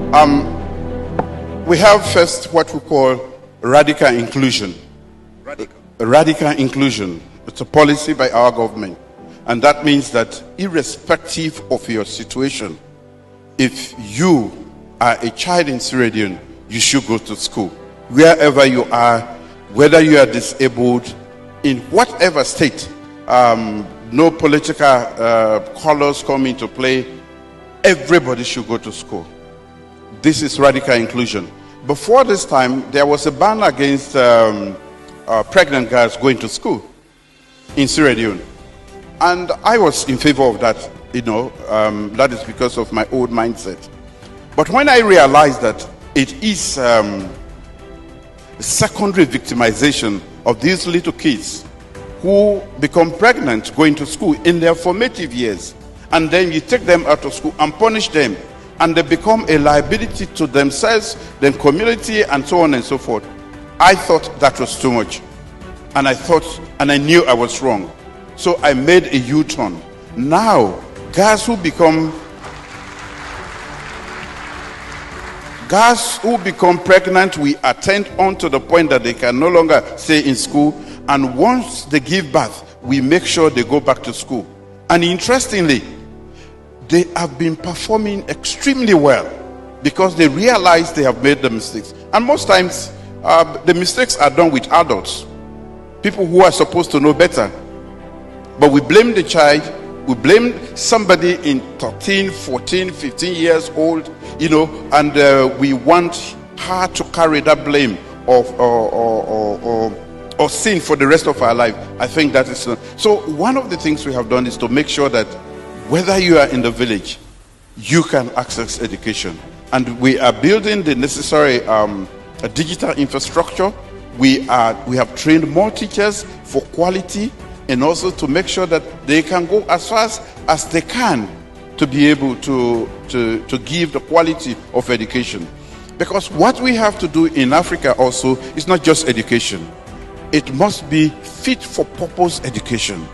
We have first what we call radical inclusion. Radical inclusion. It's a policy by our government. And that means that irrespective of your situation, if you are a child in Sierra Leone, you should go to school. Wherever you are, whether you are disabled, in whatever state, no political colors come into play, everybody should go to school. This is radical inclusion. Before this time, there was a ban against pregnant girls going to school in Sierra Leone. And I was in favor of that, that is because of my old mindset. But when I realized that it is secondary victimization of these little kids who become pregnant going to school in their formative years, and then you take them out of school and punish them, and they become a liability to themselves, their community, and so on and so forth. I thought that was too much. And I knew I was wrong. So I made a U-turn. Now, girls who become pregnant, we attend on to the point that they can no longer stay in school. And once they give birth, we make sure they go back to school. And interestingly, they have been performing extremely well because they realize they have made the mistakes. And most times, the mistakes are done with adults, people who are supposed to know better. But we blame the child, we blame somebody in 13, 14, 15 years old, and we want her to carry that blame or sin for the rest of our life. I think that is not. So one of the things we have done is to make sure that whether you are in the village, you can access education. And we are building the necessary digital infrastructure. We have trained more teachers for quality, and also to make sure that they can go as fast as they can to be able to give the quality of education. Because what we have to do in Africa also is not just education. It must be fit for purpose education.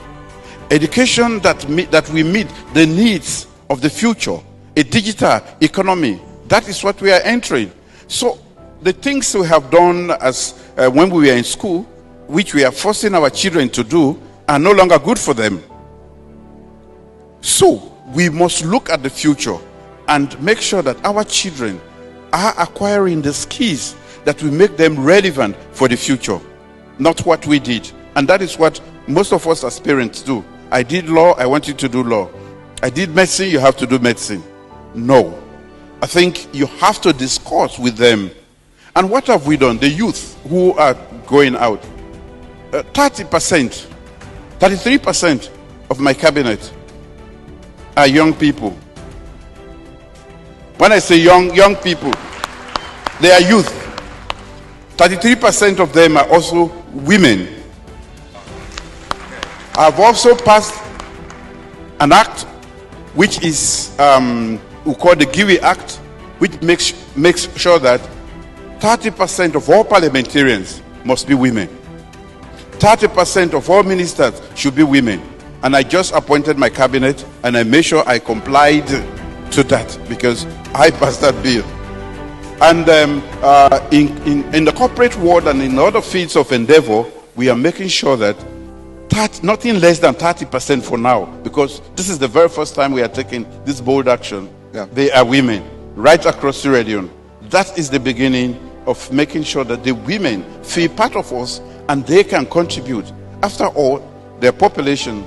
Education that we meet the needs of the future, a digital economy. That is what we are entering. So the things we have done as when we were in school, which we are forcing our children to do, are no longer good for them. So we must look at the future and make sure that our children are acquiring the skills that will make them relevant for the future, not what we did. And that is what most of us as parents do. I did law, I want you to do law. I did medicine, you have to do medicine. No. I think you have to discuss with them. And what have we done? The youth who are going out, 33% of my cabinet are young people. When I say young people, they are youth. 33% of them are also women. I've also passed an act which is we call the Giwi Act, which makes sure that 30% of all parliamentarians must be women. 30% of all ministers should be women. And I just appointed my cabinet, and I made sure I complied to that because I passed that bill. And in the corporate world and in other fields of endeavor, we are making sure that nothing less than 30% for now, because this is the very first time we are taking this bold action. Yeah. They are women right across Sierra Leone. That is the beginning of making sure that the women feel part of us and they can contribute. After all, their population,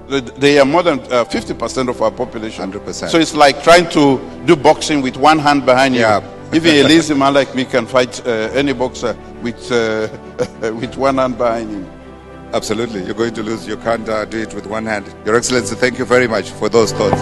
they are more than 50% of our population. 100%. So it's like trying to do boxing with one hand behind you. Even a lazy man like me can fight any boxer with one hand behind him. Absolutely. You're going to lose. You can't do it with one hand. Your Excellency, thank you very much for those thoughts.